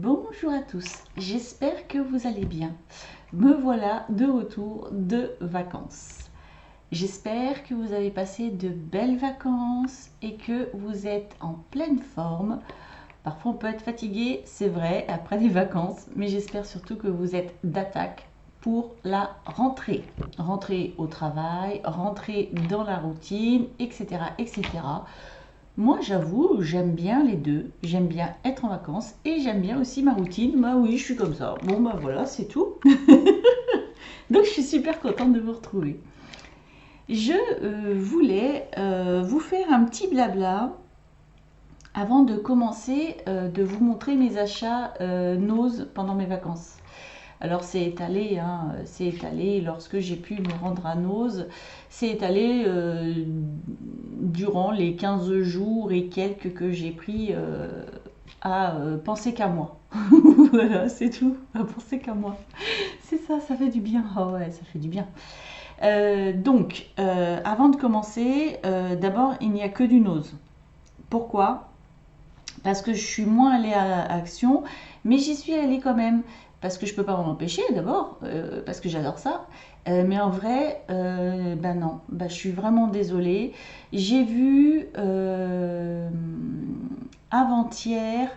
Bonjour à tous, j'espère que vous allez bien. Me voilà de retour de vacances. J'espère que vous avez passé de belles vacances et que vous êtes en pleine forme. Parfois on peut être fatigué, c'est vrai, après des vacances, mais j'espère surtout que vous êtes d'attaque pour la rentrée. Rentrée au travail, rentrée dans la routine, etc. etc. Moi, j'avoue, j'aime bien les deux. J'aime bien être en vacances et j'aime bien aussi ma routine. Bah oui, je suis comme ça. Bon, bah voilà, c'est tout. Donc, je suis super contente de vous retrouver. Je voulais vous faire un petit blabla avant de commencer de vous montrer mes achats Nose pendant mes vacances. Alors c'est étalé, hein, c'est étalé lorsque j'ai pu me rendre à Nose, c'est étalé durant les 15 jours et quelques que j'ai pris à penser qu'à moi. Voilà, c'est tout, à penser qu'à moi. C'est ça, ça fait du bien. Oh ouais, ça fait du bien. Avant de commencer, d'abord, il n'y a que du Nose. Pourquoi? Parce que je suis moins allée à Action, mais j'y suis allée quand même. Parce que je peux pas m'en empêcher d'abord, parce que j'adore ça. Mais en vrai, ben non, ben, je suis vraiment désolée. J'ai vu avant-hier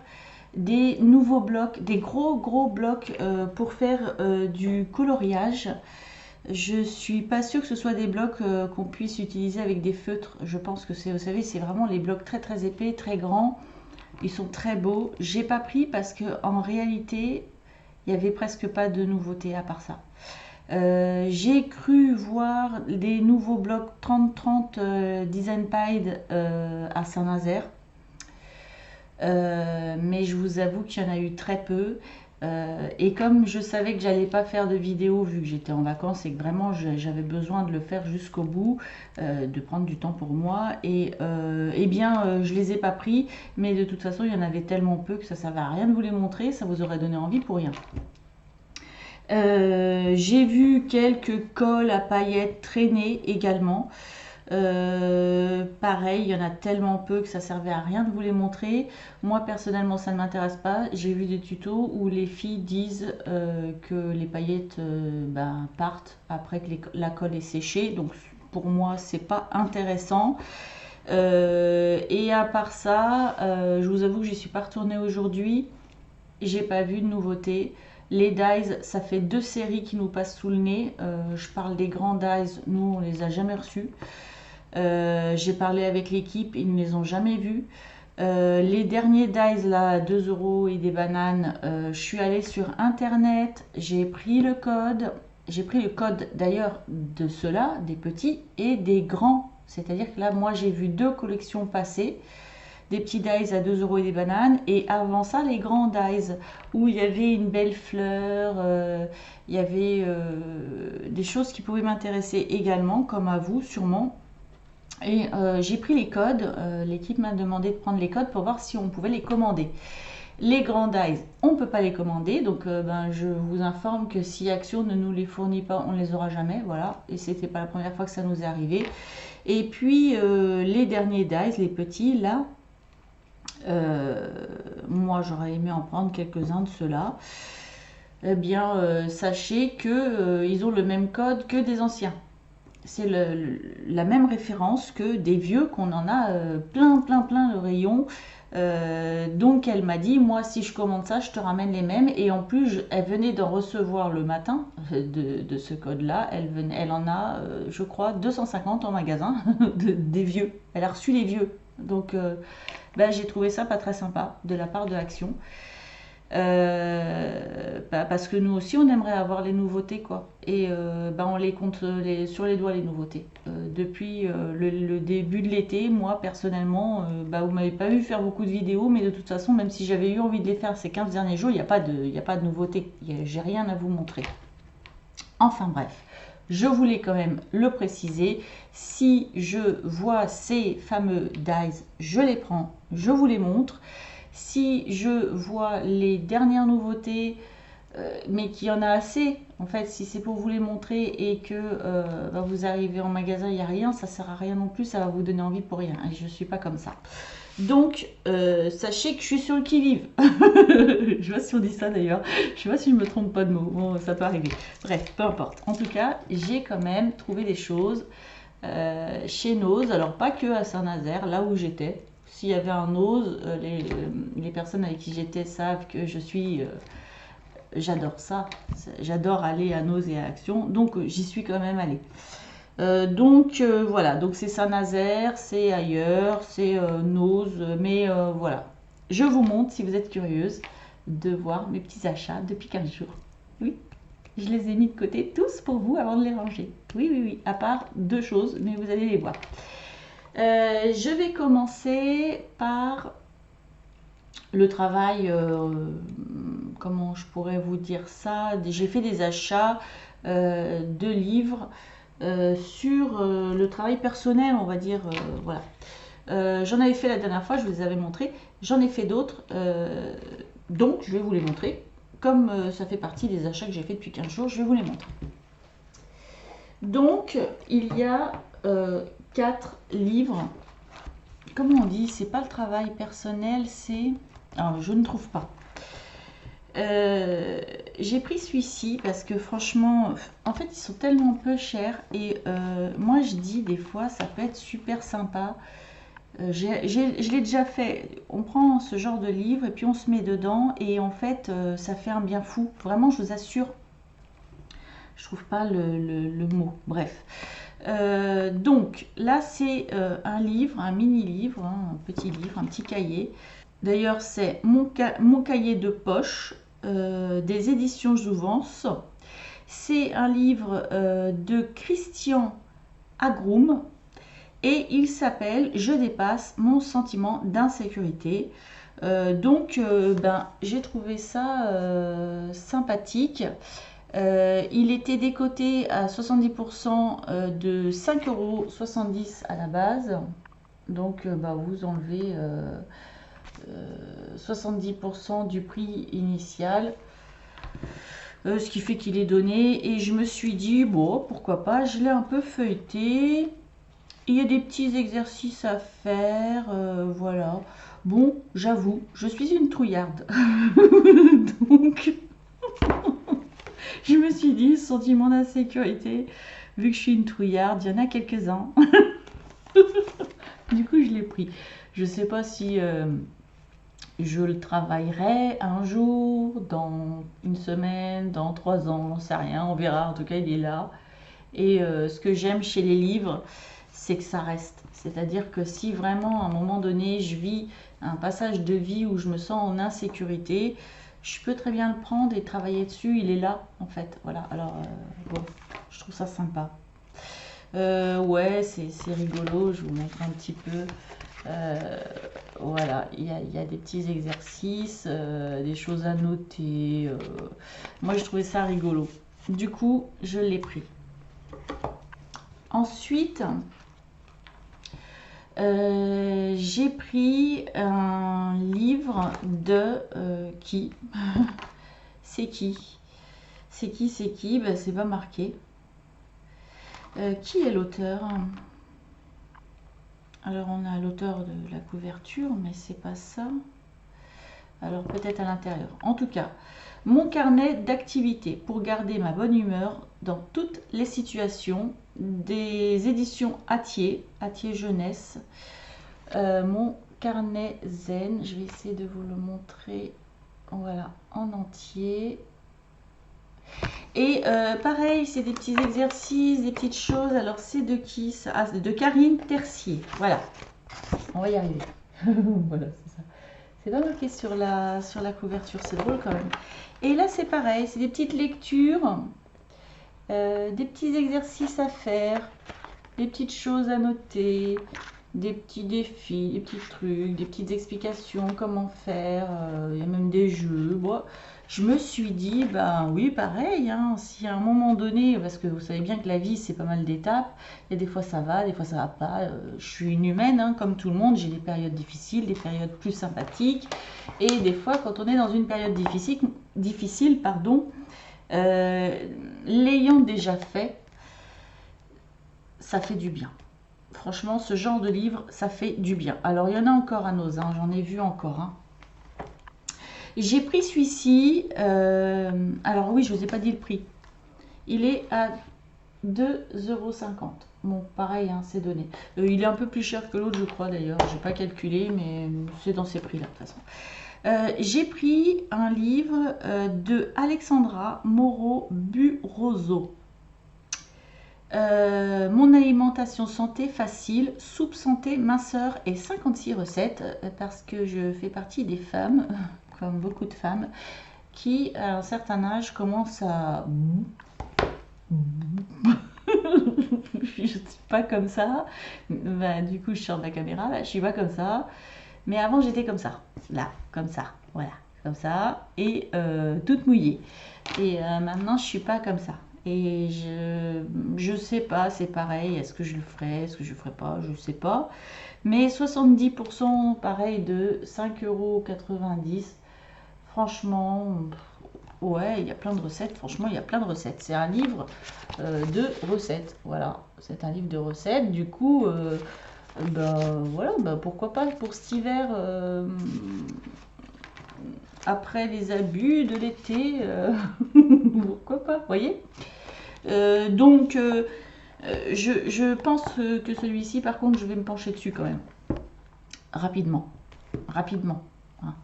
des nouveaux blocs, des gros blocs pour faire du coloriage. Je suis pas sûre que ce soit des blocs qu'on puisse utiliser avec des feutres. Je pense que c'est, vous savez, c'est vraiment les blocs très épais, très grands. Ils sont très beaux. J'ai pas pris parce que en réalité, il y avait presque pas de nouveautés à part ça. J'ai cru voir des nouveaux blocs 30-30 Design Pied à Saint-Nazaire. Mais je vous avoue qu'il y en a eu très peu. Et comme je savais que j'allais pas faire de vidéo vu que j'étais en vacances et que vraiment j'avais besoin de le faire jusqu'au bout, de prendre du temps pour moi, et eh bien je les ai pas pris, mais de toute façon il y en avait tellement peu que ça servait à rien de vous les montrer, ça vous aurait donné envie pour rien. J'ai vu quelques cols à paillettes traîner également. Pareil, il y en a tellement peu que ça servait à rien de vous les montrer. Moi personnellement, ça ne m'intéresse pas. J'ai vu des tutos où les filles disent que les paillettes ben, partent après que la colle est séchée. Donc pour moi, c'est pas intéressant. Et à part ça, je vous avoue que j'y suis pas retournée aujourd'hui. J'ai pas vu de nouveauté. Les dies, ça fait 2 séries qui nous passent sous le nez. Je parle des grands dies, nous on les a jamais reçus. J'ai parlé avec l'équipe, ils ne les ont jamais vus. Les derniers dies là, 2 euros et des bananes, je suis allée sur internet, j'ai pris le code. J'ai pris le code d'ailleurs de ceux-là, des petits et des grands. C'est-à-dire que là, moi j'ai vu 2 collections passer, des petits dies à 2 euros et des bananes, et avant ça les grands dies où il y avait une belle fleur, il y avait des choses qui pouvaient m'intéresser également, comme à vous sûrement. Et j'ai pris les codes, l'équipe m'a demandé de prendre les codes pour voir si on pouvait les commander. Les grands dies, on ne peut pas les commander, donc ben, je vous informe que si Action ne nous les fournit pas, on ne les aura jamais, voilà. Et c'était pas la première fois que ça nous est arrivé. Et puis les derniers dies, les petits, là, moi j'aurais aimé en prendre quelques-uns de ceux-là. Eh bien, sachez que ils ont le même code que des anciens. C'est la même référence que des vieux qu'on en a plein le rayon. Donc elle m'a dit, moi si je commande ça, je te ramène les mêmes. Et en plus, elle venait d'en recevoir le matin de ce code-là. Elle en a, je crois, 250 en magasin, des vieux. Elle a reçu les vieux. Donc ben, j'ai trouvé ça pas très sympa de la part de Action. Bah, parce que nous aussi on aimerait avoir les nouveautés quoi, et bah, on les compte sur les doigts les nouveautés. Depuis le début de l'été, moi personnellement, bah, vous m'avez pas vu faire beaucoup de vidéos, mais de toute façon même si j'avais eu envie de les faire ces 15 derniers jours, il n'y a pas de nouveauté, j'ai rien à vous montrer. Enfin bref, je voulais quand même le préciser, si je vois ces fameux dies, je les prends, je vous les montre. Si je vois les dernières nouveautés, mais qu'il y en a assez, en fait, si c'est pour vous les montrer et que vous arrivez en magasin, il n'y a rien, ça sert à rien non plus, ça va vous donner envie pour rien. Et je ne suis pas comme ça. Donc, sachez que je suis sur le qui-vive. Je sais pas si on dit ça d'ailleurs. Je sais pas si je me trompe pas de mots. Bon, ça peut arriver. Bref, peu importe. En tout cas, j'ai quand même trouvé des choses chez Nose. Alors, pas que à Saint-Nazaire, là où j'étais. S'il y avait un Nose, les personnes avec qui j'étais savent que je suis... j'adore ça. J'adore aller à Nose et à Action. Donc, j'y suis quand même allée. Voilà, donc c'est Saint-Nazaire, c'est ailleurs, c'est Nose, mais voilà. Je vous montre, si vous êtes curieuse, de voir mes petits achats depuis 15 jours. Oui, je les ai mis de côté tous pour vous avant de les ranger. Oui, oui, oui, à part deux choses, mais vous allez les voir. Je vais commencer par le travail, comment je pourrais vous dire ça? J'ai fait des achats de livres sur le travail personnel, on va dire, voilà. J'en avais fait la dernière fois, je vous les avais montrés. J'en ai fait d'autres, donc je vais vous les montrer. Comme ça fait partie des achats que j'ai fait depuis 15 jours, je vais vous les montrer. Donc, il y a 4 livres. Comment on dit? C'est pas le travail personnel, c'est... Alors, je ne trouve pas. J'ai pris celui-ci parce que franchement, en fait, ils sont tellement peu chers et moi je dis des fois ça peut être super sympa. Je l'ai déjà fait. On prend ce genre de livre et puis on se met dedans et en fait ça fait un bien fou. Vraiment, je vous assure. Je trouve pas le mot. Bref. Donc là, c'est un livre, un mini-livre, hein, un petit livre, un petit cahier. D'ailleurs, c'est mon cahier de poche des éditions Jouvence. C'est un livre de Christian Agroum et il s'appelle Je dépasse mon sentiment d'insécurité. J'ai trouvé ça sympathique. Il était décoté à 70% de 5,70 € à la base. Donc vous enlevez 70% du prix initial, ce qui fait qu'il est donné. Et je me suis dit, bon, pourquoi pas, je l'ai un peu feuilleté. Il y a des petits exercices à faire, voilà. Bon, j'avoue, je suis une trouillarde. Donc, je me suis dit, sentiment d'insécurité, vu que je suis une trouillarde, il y en a quelques-uns. Du coup, je l'ai pris. Je sais pas si je le travaillerai un jour, dans une semaine, dans 3 ans, j'en sais rien, on verra. En tout cas, il est là. Et ce que j'aime chez les livres, c'est que ça reste. C'est-à-dire que si vraiment, à un moment donné, je vis un passage de vie où je me sens en insécurité, je peux très bien le prendre et travailler dessus. Il est là, en fait. Voilà. Alors, bon, je trouve ça sympa. Ouais, c'est rigolo. Je vous montre un petit peu. Voilà, il y a des petits exercices, des choses à noter. Moi, je trouvais ça rigolo. Du coup, je l'ai pris. Ensuite, j'ai pris un livre de qui? C'est qui? C'est qui? C'est qui? Ben, c'est pas marqué. Qui est l'auteur? Alors, on a l'auteur de la couverture, mais c'est pas ça. Alors, peut-être à l'intérieur. En tout cas, mon carnet d'activités pour garder ma bonne humeur dans toutes les situations, des éditions Hatier Jeunesse. Mon carnet zen, je vais essayer de vous le montrer, voilà, en entier. Et pareil, c'est des petits exercices, des petites choses. Alors, c'est de qui ça? Ah, c'est de Karine Tercier. Voilà, on va y arriver. Voilà, c'est ça. C'est pas marqué sur la couverture, c'est drôle quand même. Et là, c'est pareil, c'est des petites lectures, des petits exercices à faire, des petites choses à noter, des petits défis, des petits trucs, des petites explications, comment faire. Il y a même des jeux. Bon, je me suis dit, ben oui, pareil, hein, si à un moment donné, parce que vous savez bien que la vie, c'est pas mal d'étapes, il y a des fois ça va, des fois ça va pas. Je suis une humaine, hein, comme tout le monde, j'ai des périodes difficiles, des périodes plus sympathiques. Et des fois, quand on est dans une période difficile, pardon, l'ayant déjà fait, ça fait du bien. Franchement, ce genre de livre, ça fait du bien. Alors, il y en a encore à nos, hein, j'en ai vu encore. Hein. J'ai pris celui-ci. Alors oui, je ne vous ai pas dit le prix. Il est à 2,50 €. Bon, pareil, hein, c'est donné. Il est un peu plus cher que l'autre, je crois d'ailleurs. Je n'ai pas calculé, mais c'est dans ces prix-là, de toute façon. J'ai pris un livre de Alexandra Moreau-Burozo. Mon alimentation santé facile, soupe santé, minceur et 56 recettes, parce que je fais partie des femmes, comme beaucoup de femmes, qui à un certain âge commencent à... Je ne suis pas comme ça. Bah, du coup, je sors de la caméra, là, je suis pas comme ça. Mais avant, j'étais comme ça. Là, comme ça. Voilà, comme ça. Et toute mouillée. Et maintenant, je suis pas comme ça. Et je sais pas, c'est pareil. Est-ce que je le ferai? Est-ce que je le ferai pas? Je sais pas. Mais 70% pareil de 5,90 €. Franchement, ouais, il y a plein de recettes. Franchement, il y a plein de recettes. C'est un livre de recettes. Voilà, c'est un livre de recettes. Du coup, voilà, pourquoi pas pour cet hiver, après les abus de l'été, pourquoi pas, vous voyez. Donc, je pense que celui-ci, par contre, je vais me pencher dessus quand même. Rapidement. Rapidement. Hein.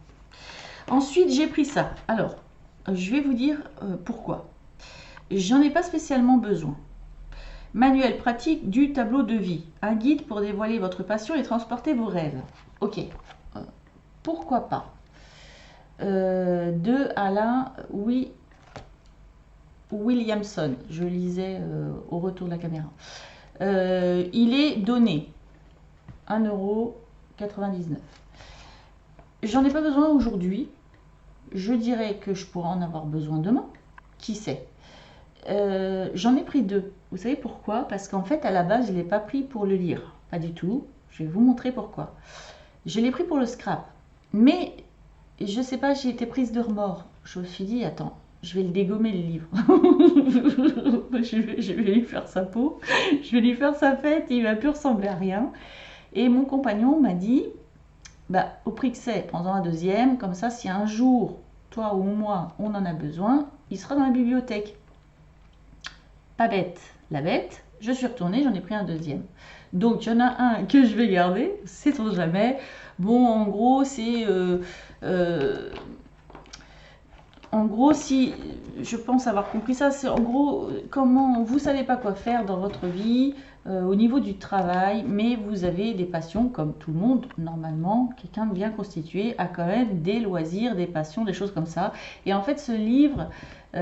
Ensuite, j'ai pris ça. Alors, je vais vous dire pourquoi. J'en ai pas spécialement besoin. Manuel pratique du tableau de vie. Un guide pour dévoiler votre passion et transporter vos rêves. Ok. Pourquoi pas. De Alain Williamson. Je lisais au retour de la caméra. Il est donné 1,99 €. J'en ai pas besoin aujourd'hui. Je dirais que je pourrais en avoir besoin demain. Qui sait? J'en ai pris 2. Vous savez pourquoi? Parce qu'en fait, à la base, je ne l'ai pas pris pour le lire. Pas du tout. Je vais vous montrer pourquoi. Je l'ai pris pour le scrap. Mais, je sais pas, j'ai été prise de remords. Je me suis dit, attends, je vais le dégommer le livre. je vais lui faire sa peau. Je vais lui faire sa fête. Il va plus ressembler à rien. Et mon compagnon m'a dit, bah, au prix que c'est, prends-en un deuxième. Comme ça, si un jour, toi ou moi, on en a besoin, il sera dans la bibliothèque. Pas bête, la bête, je suis retournée, j'en ai pris un deuxième. Donc, il y en a un que je vais garder, sait-on jamais. Bon, en gros, c'est... en gros, si je pense avoir compris ça, c'est en gros comment vous savez pas quoi faire dans votre vie au niveau du travail, mais vous avez des passions comme tout le monde. Normalement, quelqu'un de bien constitué a quand même des loisirs, des passions, des choses comme ça. Et en fait, ce livre,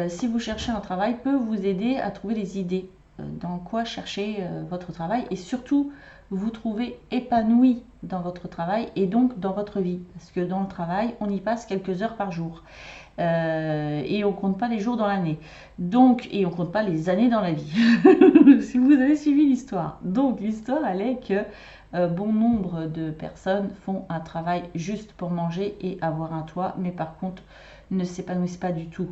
si vous cherchez un travail, peut vous aider à trouver des idées dans quoi chercher votre travail et surtout vous trouver épanoui dans votre travail et donc dans votre vie. Parce que dans le travail, on y passe quelques heures par jour. Et on compte pas les jours dans l'année. Donc, et on compte pas les années dans la vie. Si vous avez suivi l'histoire. Donc, l'histoire, elle est que bon nombre de personnes font un travail juste pour manger et avoir un toit, mais par contre, ne s'épanouissent pas du tout.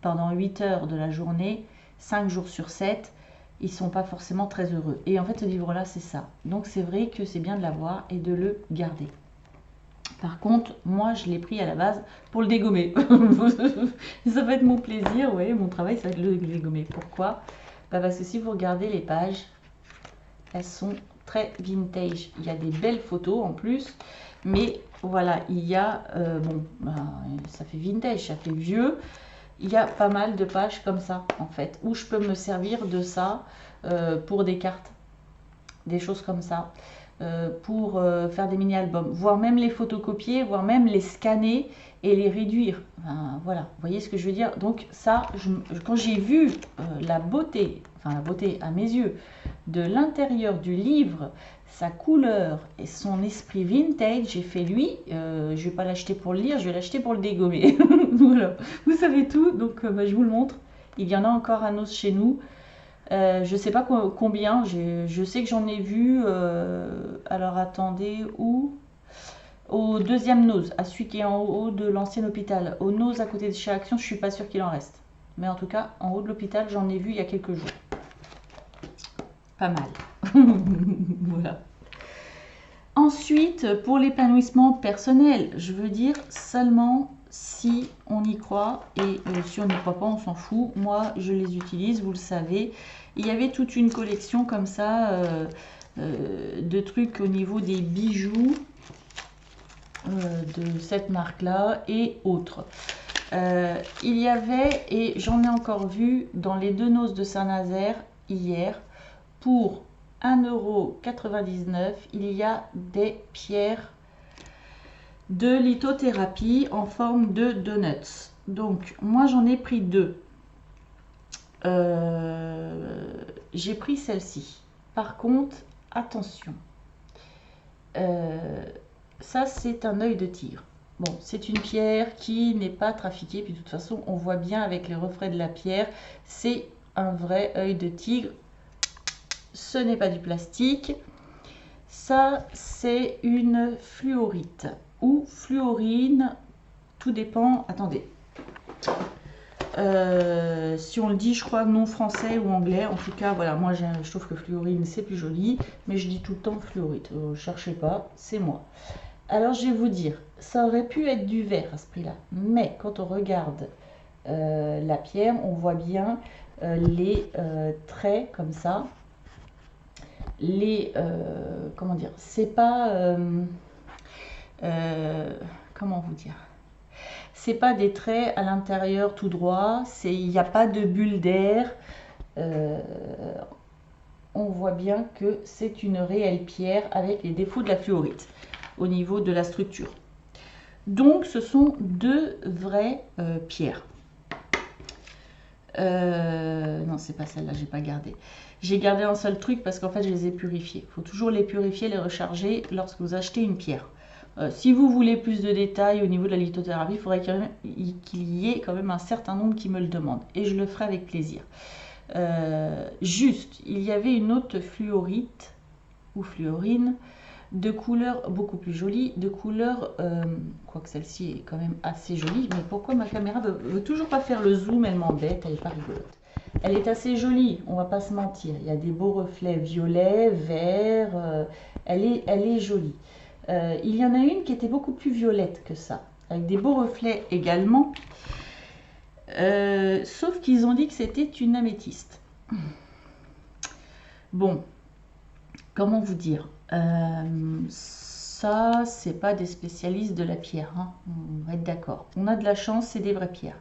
Pendant 8 heures de la journée, 5 jours sur 7, ils sont pas forcément très heureux. Et en fait, ce livre-là, c'est ça. Donc, c'est vrai que c'est bien de l'avoir et de le garder. Par contre, moi, je l'ai pris à la base pour le dégommer. Ça va être mon plaisir, vous voyez, mon travail, ça va être le dégommer. Pourquoi? Parce que si vous regardez les pages, elles sont très vintage. Il y a des belles photos en plus, mais voilà, il y a, ça fait vintage, ça fait vieux. Il y a pas mal de pages comme ça, en fait, où je peux me servir de ça pour des cartes, des choses comme ça. Pour faire des mini-albums, voire même les photocopier, voire même les scanner et les réduire. Enfin, voilà, vous voyez ce que je veux dire. Donc ça, quand j'ai vu la beauté à mes yeux, de l'intérieur du livre, sa couleur et son esprit vintage, j'ai fait lui, je vais pas l'acheter pour le lire, je vais l'acheter pour le dégommer. Voilà, vous savez tout, donc je vous le montre. Il y en a encore un os chez nous. Je sais pas combien, je sais que j'en ai vu, alors attendez, où? Au deuxième Nose, à celui qui est en haut de l'ancien hôpital. Au Nose à côté de chez Action, je suis pas sûre qu'il en reste. Mais en tout cas, en haut de l'hôpital, j'en ai vu il y a quelques jours. Pas mal. Voilà. Ensuite, pour l'épanouissement personnel, je veux dire seulement si on y croit, et si on n'y croit pas, on s'en fout. Moi, je les utilise, vous le savez. Il y avait toute une collection comme ça de trucs au niveau des bijoux de cette marque-là et autres. Il y avait, et j'en ai encore vu dans les deux noces de Saint-Nazaire hier, pour 1,99 €, il y a des pierres de lithothérapie en forme de donuts. Donc moi j'en ai pris deux. J'ai pris celle-ci. Par contre, attention, ça c'est un œil de tigre. Bon, c'est une pierre qui n'est pas trafiquée, puis de toute façon on voit bien avec les reflets de la pierre, c'est un vrai œil de tigre. Ce n'est pas du plastique. Ça, c'est une fluorite ou fluorine. Tout dépend. Attendez. Si on le dit, je crois, non français ou anglais. En tout cas, voilà, moi, je trouve que fluorine, c'est plus joli. Mais je dis tout le temps fluorite. Cherchez pas, c'est moi. Alors, je vais vous dire, ça aurait pu être du verre à ce prix-là. Mais quand on regarde la pierre, on voit bien les traits comme ça. Comment dire, c'est pas comment vous dire, c'est pas des traits à l'intérieur tout droit, il n'y a pas de bulle d'air, on voit bien que c'est une réelle pierre avec les défauts de la fluorite au niveau de la structure. Donc ce sont deux vraies pierres. Non, c'est pas celle-là, j'ai pas gardé. J'ai gardé un seul truc parce qu'en fait, je les ai purifiés. Il faut toujours les purifier, les recharger lorsque vous achetez une pierre. Si vous voulez plus de détails au niveau de la lithothérapie, il faudrait qu'il y ait quand même un certain nombre qui me le demandent. Et je le ferai avec plaisir. Juste, il y avait une autre fluorite ou fluorine de couleur beaucoup plus jolie, de couleur, quoique celle-ci est quand même assez jolie, mais pourquoi ma caméra veut toujours pas faire le zoom, elle m'embête, elle est pas rigolote. Elle est assez jolie, on va pas se mentir, il y a des beaux reflets violets, verts, elle est jolie. Il y en a une qui était beaucoup plus violette que ça, avec des beaux reflets également, sauf qu'ils ont dit que c'était une améthyste. Bon, comment vous dire, ça, c'est pas des spécialistes de la pierre, hein, on va être d'accord. On a de la chance, c'est des vraies pierres.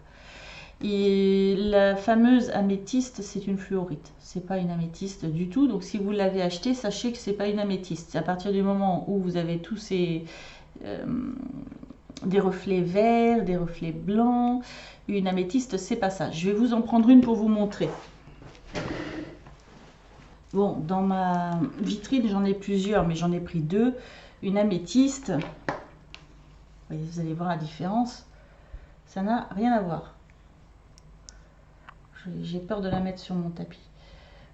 Et la fameuse améthyste, c'est une fluorite, c'est pas une améthyste du tout. Donc si vous l'avez acheté, sachez que c'est pas une améthyste. C'est à partir du moment où vous avez tous ces des reflets verts, des reflets blancs, une améthyste, c'est pas ça. Je vais vous en prendre une pour vous montrer. Bon, dans ma vitrine, j'en ai plusieurs, mais j'en ai pris deux. Une améthyste, vous allez voir la différence, ça n'a rien à voir. J'ai peur de la mettre sur mon tapis.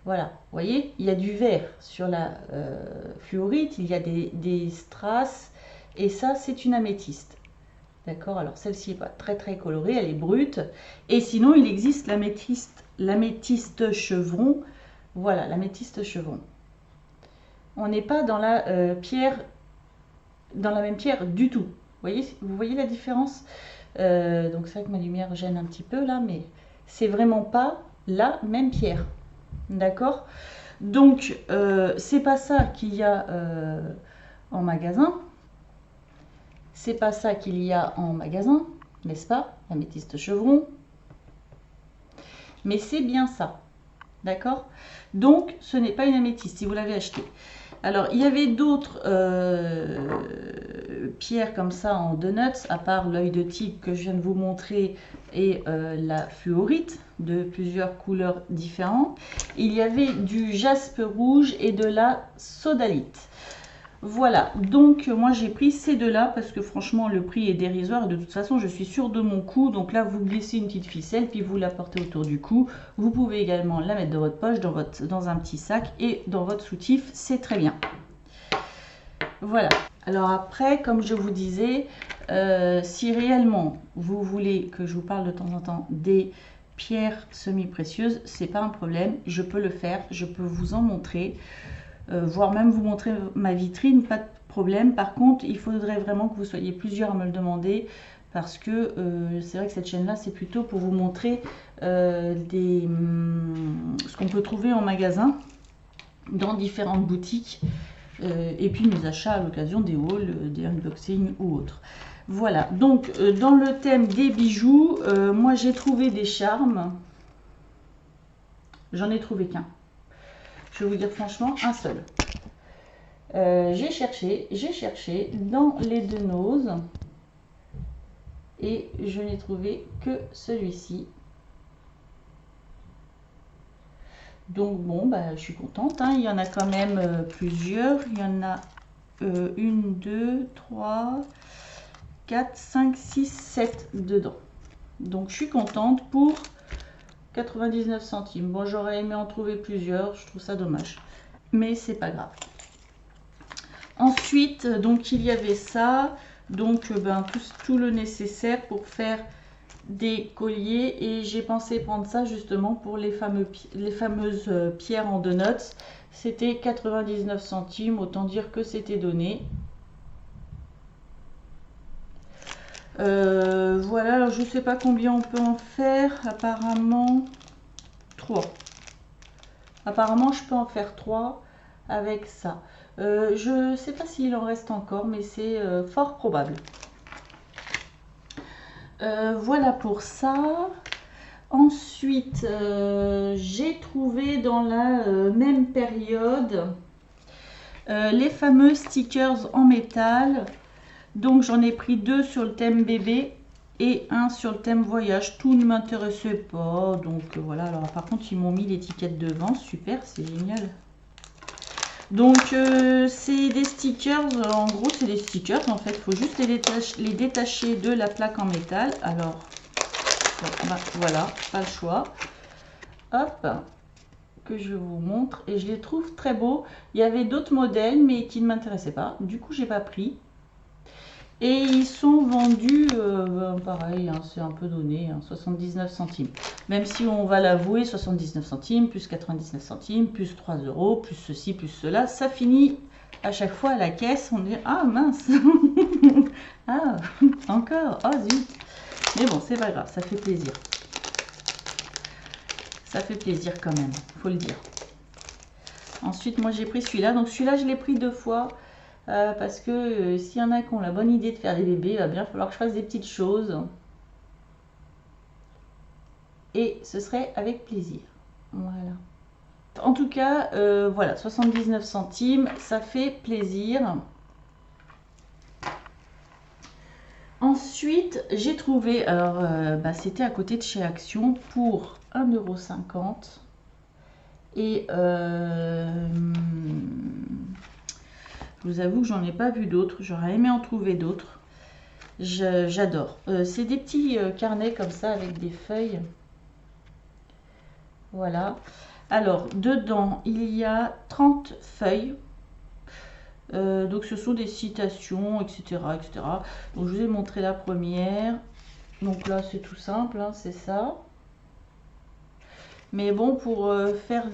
Voilà, vous voyez, il y a du vert sur la fluorite, il y a des strass, et ça, c'est une améthyste. D'accord, alors celle-ci n'est pas très colorée, elle est brute. Et sinon, il existe l'améthyste chevron. Voilà, l'améthyste chevron. On n'est pas dans la dans la même pierre du tout. Vous voyez la différence? Donc c'est vrai que ma lumière gêne un petit peu là, mais c'est vraiment pas la même pierre. D'accord? Donc c'est pas ça qu'il y a en magasin. C'est pas ça qu'il y a en magasin, n'est-ce pas? L'améthyste chevron. Mais c'est bien ça. D'accord? Donc ce n'est pas une améthyste si vous l'avez acheté. Alors il y avait d'autres pierres comme ça en donuts, à part l'œil de tigre que je viens de vous montrer et la fluorite de plusieurs couleurs différentes. Il y avait du jaspe rouge et de la sodalite. Voilà, donc moi j'ai pris ces deux-là parce que franchement le prix est dérisoire et de toute façon je suis sûre de mon cou. Donc là vous glissez une petite ficelle puis vous la portez autour du cou. Vous pouvez également la mettre dans votre poche, dans un petit sac et dans votre soutif, c'est très bien. Voilà, alors après comme je vous disais, si réellement vous voulez que je vous parle de temps en temps des pierres semi-précieuses, c'est pas un problème, je peux le faire, je peux vous en montrer. voire même vous montrer ma vitrine, pas de problème. Par contre, il faudrait vraiment que vous soyez plusieurs à me le demander, parce que c'est vrai que cette chaîne-là, c'est plutôt pour vous montrer ce qu'on peut trouver en magasin, dans différentes boutiques, et puis mes achats à l'occasion des hauls, des unboxings ou autres. Voilà, donc dans le thème des bijoux, moi j'ai trouvé des charmes. J'en ai trouvé qu'un. Je vais vous dire franchement, un seul. J'ai cherché dans les deux noses et je n'ai trouvé que celui-ci. Donc bon, bah, je suis contente, hein. Il y en a quand même plusieurs. Il y en a 1, 2, 3, 4, 5, 6, 7 dedans. Donc je suis contente pour 99 centimes. Bon, j'aurais aimé en trouver plusieurs, je trouve ça dommage. Mais c'est pas grave. Ensuite, donc il y avait ça. Donc ben, tout le nécessaire pour faire des colliers. Et j'ai pensé prendre ça justement pour les fameuses pierres en 2 notes. C'était 99 centimes, autant dire que c'était donné. Voilà, alors je ne sais pas combien on peut en faire, apparemment 3. Apparemment je peux en faire 3 avec ça. Je ne sais pas s'il en reste encore, mais c'est fort probable. Voilà pour ça. Ensuite, j'ai trouvé dans la même période les fameux stickers en métal. Donc j'en ai pris 2 sur le thème bébé et 1 sur le thème voyage. Tout ne m'intéressait pas, donc voilà. Alors par contre ils m'ont mis l'étiquette devant, super, c'est génial. Donc c'est des stickers, en gros c'est des stickers en fait, il faut juste les détacher de la plaque en métal. Alors bah, voilà, pas le choix. Hop, que je vous montre et je les trouve très beaux. Il y avait d'autres modèles mais qui ne m'intéressaient pas, du coup j'ai pas pris. Et ils sont vendus, pareil, hein, c'est un peu donné, hein, 79 centimes. Même si on va l'avouer, 79 centimes, plus 99 centimes, plus 3 euros, plus ceci, plus cela, ça finit à chaque fois à la caisse, on dit « Ah mince ah, encore, oh zut !» Mais bon, c'est pas grave, ça fait plaisir. Ça fait plaisir quand même, faut le dire. Ensuite, moi j'ai pris celui-là, donc celui-là je l'ai pris 2 fois. Parce que s'il y en a qui ont la bonne idée de faire des bébés, il va bien falloir que je fasse des petites choses. Et ce serait avec plaisir. Voilà. En tout cas, voilà, 79 centimes, ça fait plaisir. Ensuite, j'ai trouvé, alors bah, c'était à côté de chez Action pour 1,50 €. Et je vous avoue que j'en ai pas vu d'autres. J'aurais aimé en trouver d'autres. J'adore. C'est des petits carnets comme ça avec des feuilles. Voilà. Alors, dedans, il y a 30 feuilles. Donc, ce sont des citations, etc., etc. Donc, je vous ai montré la première. Donc là, c'est tout simple, hein, c'est ça. Mais bon, pour faire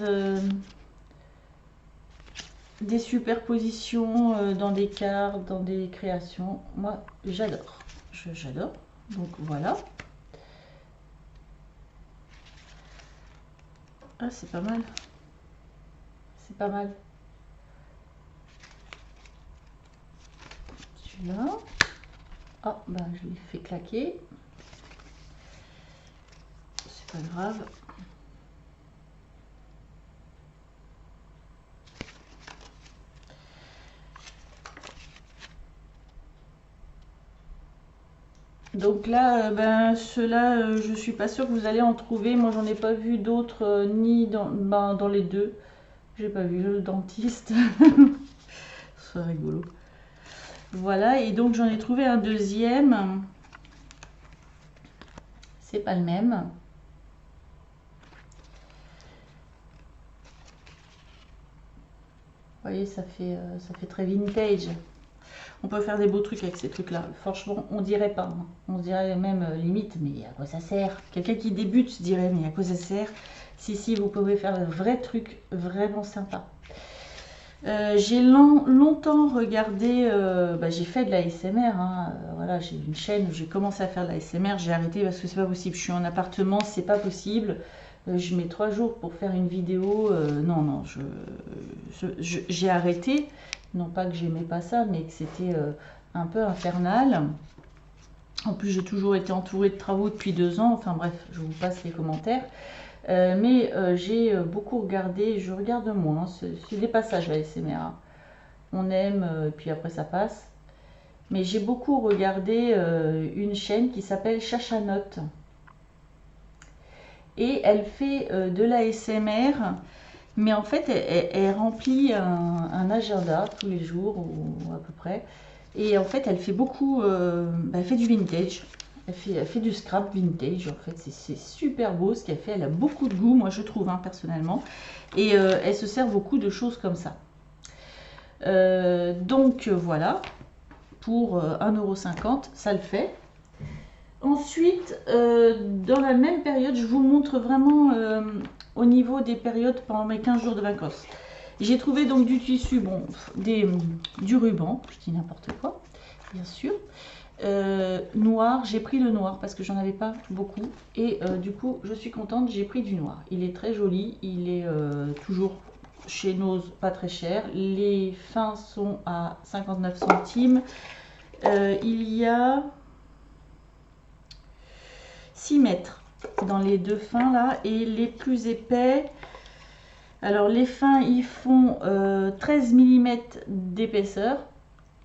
des superpositions dans des cartes, dans des créations, moi j'adore. J'adore. Donc voilà. Ah, c'est pas mal. C'est pas mal. Celui-là. Ah, bah je l'ai fait claquer. C'est pas grave. Donc là, ben, ceux-là, je suis pas sûre que vous allez en trouver. Moi, j'en ai pas vu d'autres, ni dans les deux. J'ai pas vu le dentiste. C'est rigolo. Voilà, et donc j'en ai trouvé un deuxième. C'est pas le même. Vous voyez, ça fait très vintage. On peut faire des beaux trucs avec ces trucs-là. Franchement, on dirait pas. Hein. On dirait même limite, mais à quoi ça sert? Quelqu'un qui débute se dirait, mais à quoi ça sert? Si, vous pouvez faire un vrai truc vraiment sympa. J'ai longtemps regardé, j'ai fait de la SMR, hein, voilà, j'ai une chaîne où j'ai commencé à faire de la SMR, j'ai arrêté parce que c'est pas possible, je suis en appartement, c'est pas possible. Je mets 3 jours pour faire une vidéo, non, non, j'ai arrêté, non pas que j'aimais pas ça, mais que c'était un peu infernal. En plus, j'ai toujours été entourée de travaux depuis 2 ans, enfin bref, je vous passe les commentaires. Mais j'ai beaucoup regardé, je regarde moins, c'est des passages la SMR. On aime, puis après ça passe. Mais j'ai beaucoup regardé une chaîne qui s'appelle Chachanote. Et elle fait de la SMR, mais en fait elle remplit un agenda tous les jours, ou à peu près. Et en fait elle fait beaucoup, elle fait du vintage. Elle fait du scrap vintage, en fait, c'est super beau ce qu'elle fait, elle a beaucoup de goût, moi je trouve, hein, personnellement, et elle se sert beaucoup de choses comme ça. Donc voilà, pour 1,50 €, ça le fait. Ensuite, dans la même période, je vous montre vraiment au niveau des périodes pendant mes 15 jours de vacances. J'ai trouvé donc du tissu, bon, du ruban, je dis n'importe quoi, bien sûr. Noir, j'ai pris le noir parce que j'en avais pas beaucoup et du coup je suis contente, j'ai pris du noir. Il est très joli, il est toujours chez Nose, pas très cher. Les fins sont à 59 centimes. Il y a 6 mètres dans les deux fins là, et les plus épais, alors les fins ils font 13 mm d'épaisseur.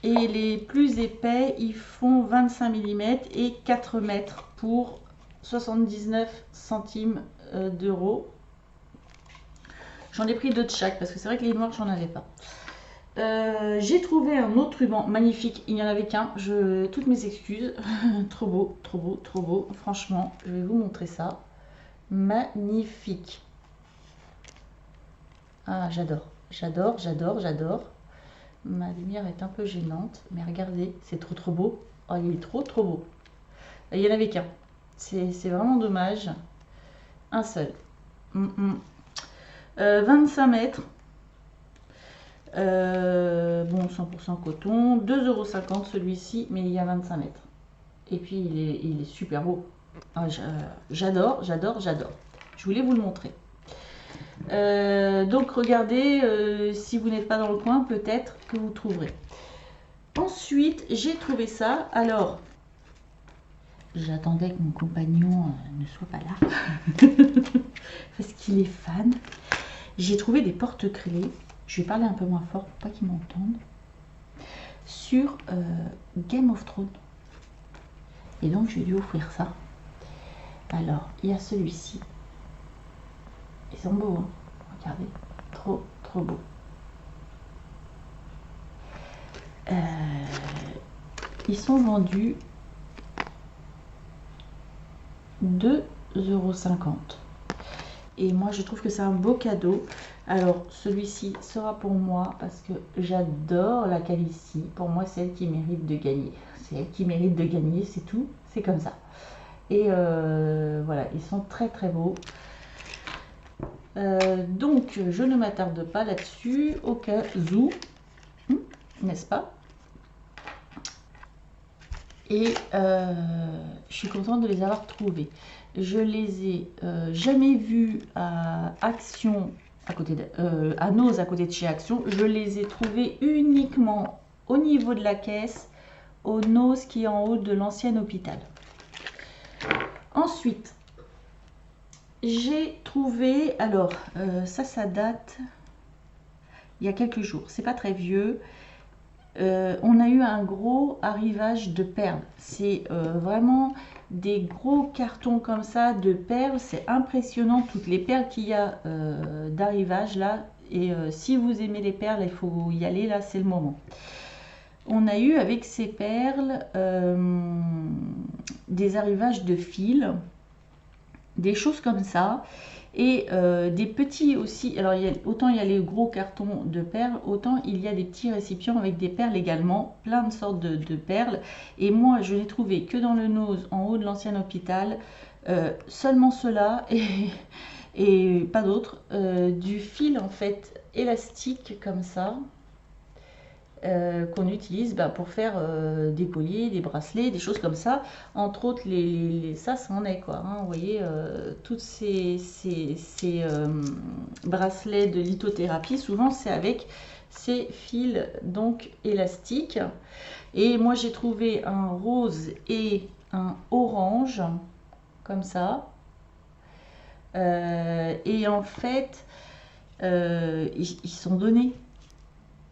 Et les plus épais, ils font 25 mm et 4 mètres pour 79 centimes d'euros. J'en ai pris deux de chaque parce que c'est vrai que les noirs, j'en avais pas. J'ai trouvé un autre ruban magnifique. Il n'y en avait qu'un. Toutes mes excuses. Trop beau, trop beau, trop beau. Franchement, je vais vous montrer ça. Magnifique. Ah, j'adore. J'adore, j'adore, j'adore. Ma lumière est un peu gênante, mais regardez, c'est trop trop beau. Oh, il est trop trop beau. Il n'y en avait qu'un. C'est vraiment dommage. Un seul. 25 mètres. Bon, 100% coton. 2,50 € celui-ci, mais il y a 25 mètres. Et puis, il est super beau. Ah, j'adore, j'adore, j'adore. Je voulais vous le montrer. Donc regardez, si vous n'êtes pas dans le coin, peut-être que vous trouverez. Ensuite, j'ai trouvé ça. Alors, j'attendais que mon compagnon ne soit pas là parce qu'il est fan. J'ai trouvé des porte-clés. Je vais parler un peu moins fort pour pas qu'il m'entende. Sur Game of Thrones. Et donc, j'ai dû offrir ça. Alors, il y a celui-ci. Ils sont beaux, hein. Regardez, trop trop beau. Ils sont vendus 2,50 €. Et moi je trouve que c'est un beau cadeau. Alors celui-ci sera pour moi parce que j'adore la calvitie. Pour moi c'est elle qui mérite de gagner. C'est elle qui mérite de gagner, c'est tout. C'est comme ça. Et voilà, ils sont très très beaux. Donc je ne m'attarde pas là-dessus au cas où, n'est-ce pas? Et je suis contente de les avoir trouvés. Je les ai jamais vus à Action, à Nose, à côté de chez Action. Je les ai trouvés uniquement au niveau de la caisse, au Nose qui est en haut de l'ancien hôpital. Ensuite, j'ai trouvé, alors ça date il y a quelques jours, c'est pas très vieux. On a eu un gros arrivage de perles. C'est vraiment des gros cartons comme ça de perles. C'est impressionnant toutes les perles qu'il y a d'arrivage là. Et si vous aimez les perles, il faut y aller là, c'est le moment. On a eu avec ces perles des arrivages de fils, des choses comme ça. Et des petits aussi, alors autant il y a les gros cartons de perles, autant il y a des petits récipients avec des perles également, plein de sortes de perles. Et moi je n'ai trouvé que dans le Nose en haut de l'ancien hôpital, seulement cela, et et pas d'autre, du fil en fait élastique comme ça, qu'on utilise pour faire des colliers, des bracelets, des choses comme ça. Entre autres, ça en est quoi. Hein, vous voyez, toutes ces bracelets de lithothérapie, souvent c'est avec ces fils donc élastiques. Et moi j'ai trouvé un rose et un orange comme ça. Et en fait, ils sont donnés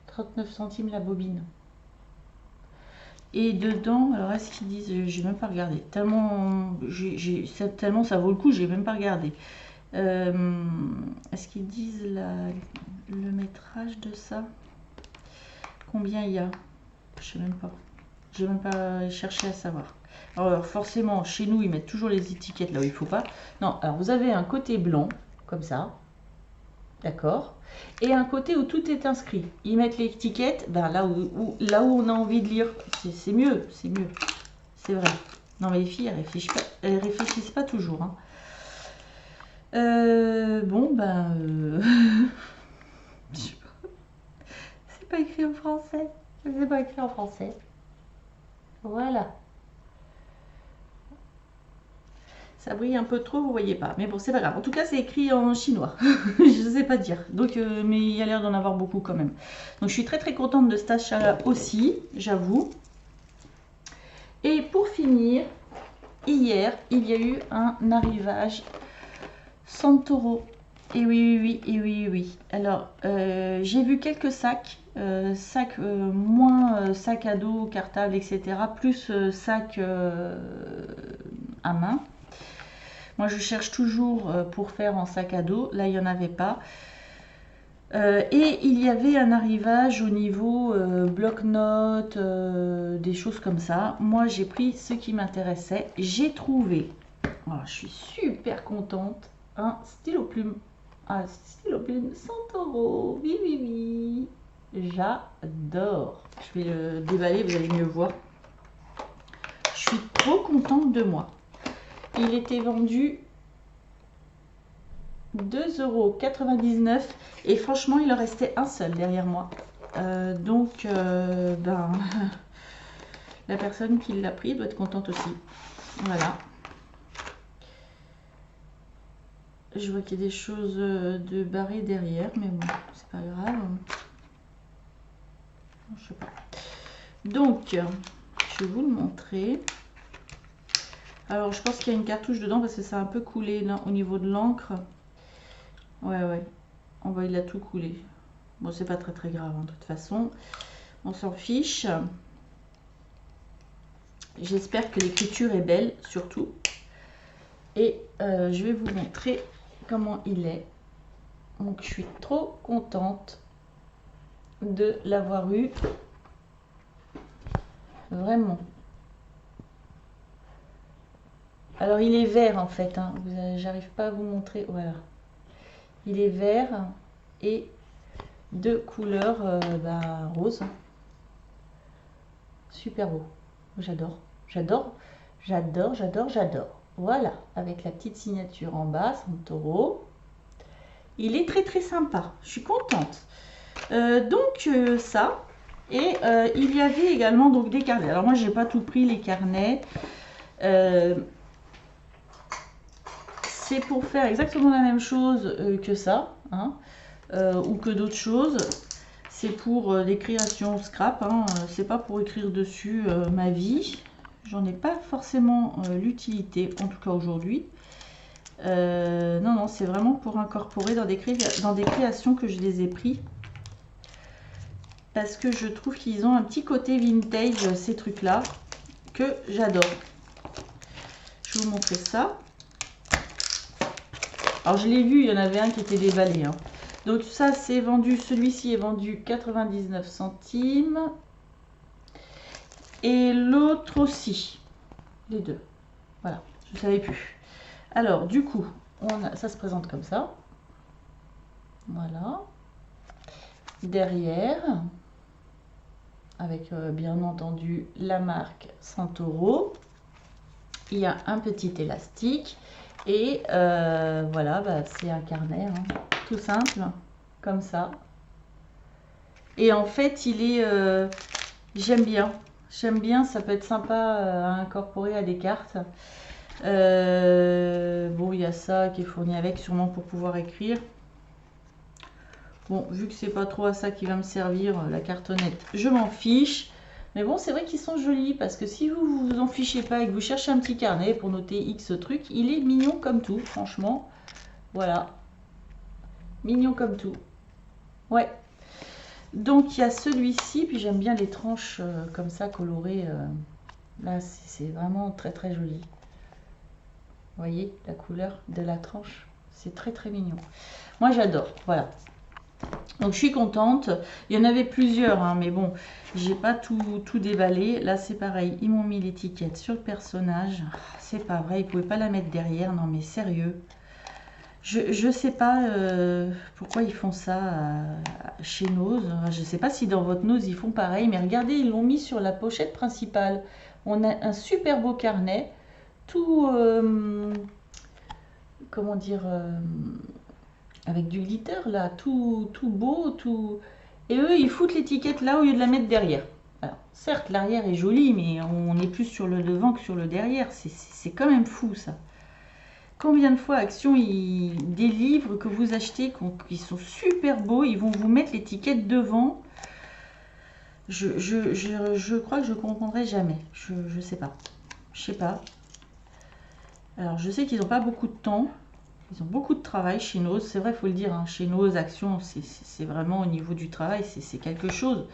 39 centimes la bobine. Et dedans, alors est-ce qu'ils disent, j'ai même pas regardé, tellement ça vaut le coup, j'ai même pas regardé. Est-ce qu'ils disent le métrage de ça? Combien il y a? Je sais même pas. J'ai même pas cherché à savoir. Alors forcément, chez nous, ils mettent toujours les étiquettes là où il faut pas. Non, alors vous avez un côté blanc, comme ça. D'accord. Et un côté où tout est inscrit. Ils mettent l'étiquette là où on a envie de lire. C'est mieux, c'est mieux. C'est vrai. Non mais les filles, elles réfléchissent pas toujours. Hein. Bon, c'est pas écrit en français. C'est pas écrit en français. Voilà. Ça brille un peu trop, vous voyez pas. Mais bon, c'est pas grave. En tout cas, c'est écrit en chinois. Je ne sais pas dire. Donc, mais il y a l'air d'en avoir beaucoup quand même. Donc, je suis très très contente de cet achat aussi, j'avoue. Et pour finir, hier, il y a eu un arrivage Santoro. Et oui, et oui. Alors, j'ai vu quelques sacs. Moins sac à dos, cartable, etc. Plus sac à main. Moi, je cherche toujours pour faire en sac à dos. Là, il n'y en avait pas. Et il y avait un arrivage au niveau bloc-notes, des choses comme ça. Moi, j'ai pris ce qui m'intéressait. J'ai trouvé, je suis super contente, un stylo plume. Un stylo plume 100 €. Oui. J'adore. Je vais le déballer, vous allez mieux voir. Je suis trop contente de moi. Il était vendu 2,99 € et franchement il en restait un seul derrière moi. Donc la personne qui l'a pris doit être contente aussi. Voilà. Je vois qu'il y a des choses de barrées derrière, mais bon, c'est pas grave. Je sais pas. Donc, je vais vous le montrer. Alors, je pense qu'il y a une cartouche dedans parce que ça a un peu coulé là, au niveau de l'encre. Ouais. On va, il a tout coulé. Bon, c'est pas très très grave, hein, de toute façon. On s'en fiche. J'espère que l'écriture est belle, surtout. Et je vais vous montrer comment il est. Donc, je suis trop contente de l'avoir eu. Vraiment. Alors, il est vert en fait. Hein. J'arrive pas à vous montrer. Voilà. Il est vert et de couleur rose. Super beau. J'adore. Voilà, avec la petite signature en bas, Santoro. Il est très très sympa. Je suis contente. Ça. Et il y avait également donc des carnets. Alors moi, j'ai pas tout pris les carnets. C'est pour faire exactement la même chose que ça, hein, ou que d'autres choses. C'est pour les créations scrap, hein, c'est pas pour écrire dessus ma vie. J'en ai pas forcément l'utilité, en tout cas aujourd'hui. Non, c'est vraiment pour incorporer dans des créations que je les ai pris. Parce que je trouve qu'ils ont un petit côté vintage, ces trucs-là, que j'adore. Je vais vous montrer ça. Alors je l'ai vu, il y en avait un qui était déballé. Hein. Donc ça c'est vendu, celui-ci est vendu 99 centimes. Et l'autre aussi. Les deux. Voilà, je ne savais plus. Alors du coup, ça se présente comme ça. Voilà. Derrière, avec bien entendu la marque Santoro. Il y a un petit élastique. Et voilà, bah, c'est un carnet, hein, tout simple, comme ça. Et en fait, il est... j'aime bien. J'aime bien, ça peut être sympa à incorporer à des cartes. Bon, il y a ça qui est fourni avec, sûrement pour pouvoir écrire. Bon, vu que c'est pas trop à ça qui va me servir, la cartonnette, je m'en fiche. Mais bon, c'est vrai qu'ils sont jolis, parce que si vous vous en fichez pas et que vous cherchez un petit carnet pour noter X truc, il est mignon comme tout, franchement. Voilà. Mignon comme tout. Ouais. Donc, il y a celui-ci, puis j'aime bien les tranches comme ça, colorées. Là, c'est vraiment très très joli. Vous voyez la couleur de la tranche, c'est très très mignon. Moi j'adore, voilà. Donc je suis contente. Il y en avait plusieurs, hein, mais bon, j'ai pas tout déballé. Là c'est pareil, ils m'ont mis l'étiquette sur le personnage. C'est pas vrai, ils pouvaient pas la mettre derrière. Non mais sérieux. Je sais pas pourquoi ils font ça chez Nose. Je sais pas si dans votre Nose ils font pareil, mais regardez, ils l'ont mis sur la pochette principale. On a un super beau carnet, tout, comment dire, avec du glitter là, tout beau, tout. Et eux, ils foutent l'étiquette là au lieu de la mettre derrière. Alors, certes, l'arrière est joli, mais on est plus sur le devant que sur le derrière. C'est quand même fou ça. Combien de fois Action, des livres que vous achetez qui sont super beaux, ils vont vous mettre l'étiquette devant. Je crois que je comprendrai jamais. Je sais pas. Je sais pas. Alors, je sais qu'ils n'ont pas beaucoup de temps. Ils ont beaucoup de travail chez Nose. C'est vrai, il faut le dire. Hein, chez Nose, Action, c'est vraiment au niveau du travail, c'est quelque chose.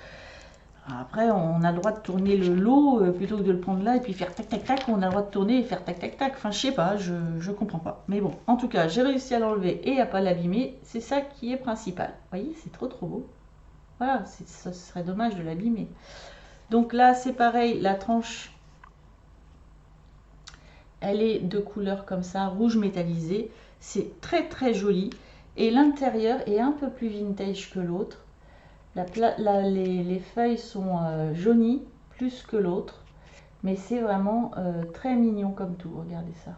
Après, on a le droit de tourner le lot plutôt que de le prendre là et puis faire tac tac tac. On a le droit de tourner et faire tac tac tac. Enfin, je sais pas, je comprends pas. Mais bon, en tout cas, j'ai réussi à l'enlever et à pas l'abîmer. C'est ça qui est principal. Vous voyez, c'est trop trop beau. Voilà, ça serait dommage de l'abîmer. Donc là, c'est pareil, la tranche, elle est de couleur comme ça, rouge métallisé. C'est très très joli. Et l'intérieur est un peu plus vintage que l'autre. Les feuilles sont jaunies plus que l'autre, mais c'est vraiment très mignon comme tout. Regardez ça.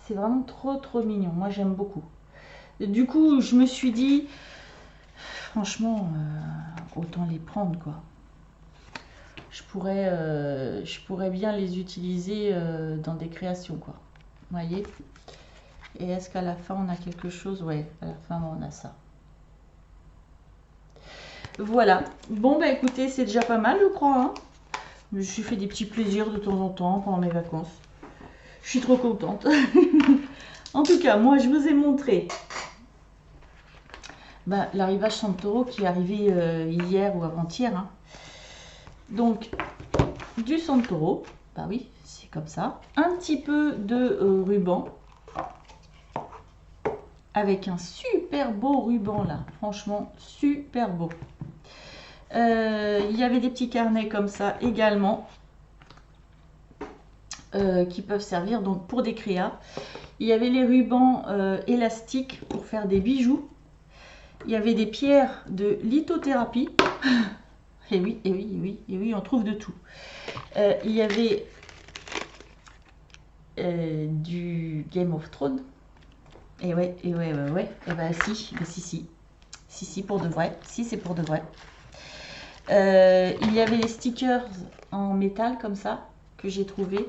C'est vraiment trop trop mignon. Moi j'aime beaucoup. Et du coup, je me suis dit, franchement, autant les prendre quoi. Je pourrais bien les utiliser dans des créations quoi. Vous voyez? Et est-ce qu'à la fin on a quelque chose? Ouais, à la fin on a ça. Voilà. Bon, bah écoutez, c'est déjà pas mal, je crois. Hein. Je me suis fait des petits plaisirs de temps en temps pendant mes vacances. Je suis trop contente. En tout cas, moi, je vous ai montré l'arrivage Santoro qui est arrivé hier ou avant-hier. Hein. Donc, du Santoro. Bah oui, c'est comme ça. Un petit peu de ruban. Avec un super beau ruban là. Franchement, super beau. Il y avait des petits carnets comme ça également qui peuvent servir donc pour des créas. Il y avait les rubans élastiques pour faire des bijoux. Il y avait des pierres de lithothérapie. Et oui, et oui, et oui, et oui, on trouve de tout. Il y avait du Game of Thrones. Et ouais, et ouais, ouais, ouais. Et bah si, mais si. Si, pour de vrai. Si, c'est pour de vrai. Il y avait les stickers en métal comme ça que j'ai trouvé.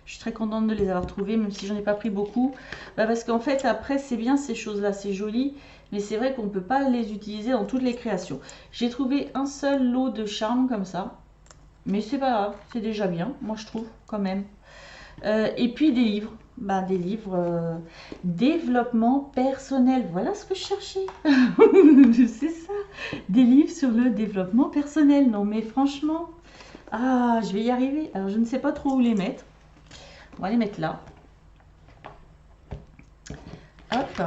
Je suis très contente de les avoir trouvés, même si j'en ai pas pris beaucoup. Parce qu'en fait, après, c'est bien ces choses-là, c'est joli. Mais c'est vrai qu'on ne peut pas les utiliser dans toutes les créations. J'ai trouvé un seul lot de charme comme ça. Mais c'est pas grave, c'est déjà bien, moi je trouve, quand même. Et puis des livres. Des livres développement personnel. Voilà ce que je cherchais. C'est ça. Des livres sur le développement personnel. Non mais franchement, je vais y arriver. Alors je ne sais pas trop où les mettre. On va les mettre là. Hop.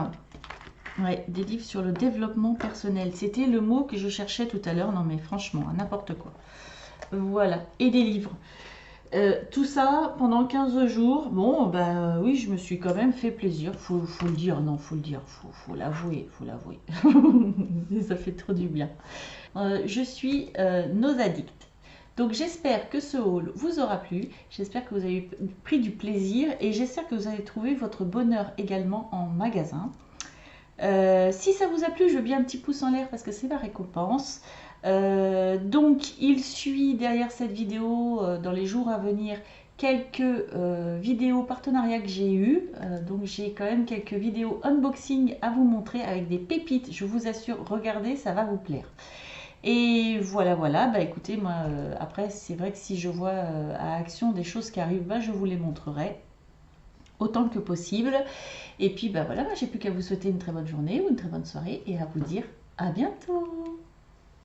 Ouais, des livres sur le développement personnel. C'était le mot que je cherchais tout à l'heure. Non mais franchement, n'importe quoi. Voilà. Et des livres. Tout ça pendant 15 jours. Bon, oui, je me suis quand même fait plaisir. Faut le dire, non, faut le dire. Faut l'avouer, faut l'avouer. Ça fait trop du bien. Je suis Nose Addict. Donc j'espère que ce haul vous aura plu, j'espère que vous avez pris du plaisir et j'espère que vous avez trouvé votre bonheur également en magasin. Si ça vous a plu, je veux bien un petit pouce en l'air parce que c'est ma récompense. Donc il suit derrière cette vidéo dans les jours à venir quelques vidéos partenariats que j'ai eu. Donc j'ai quand même quelques vidéos unboxing à vous montrer avec des pépites. Je vous assure, regardez, ça va vous plaire. Et voilà, voilà, bah écoutez, moi après c'est vrai que si je vois à action des choses qui arrivent, bah, je vous les montrerai autant que possible. Et puis bah voilà, j'ai plus qu'à vous souhaiter une très bonne journée ou une très bonne soirée et à vous dire à bientôt.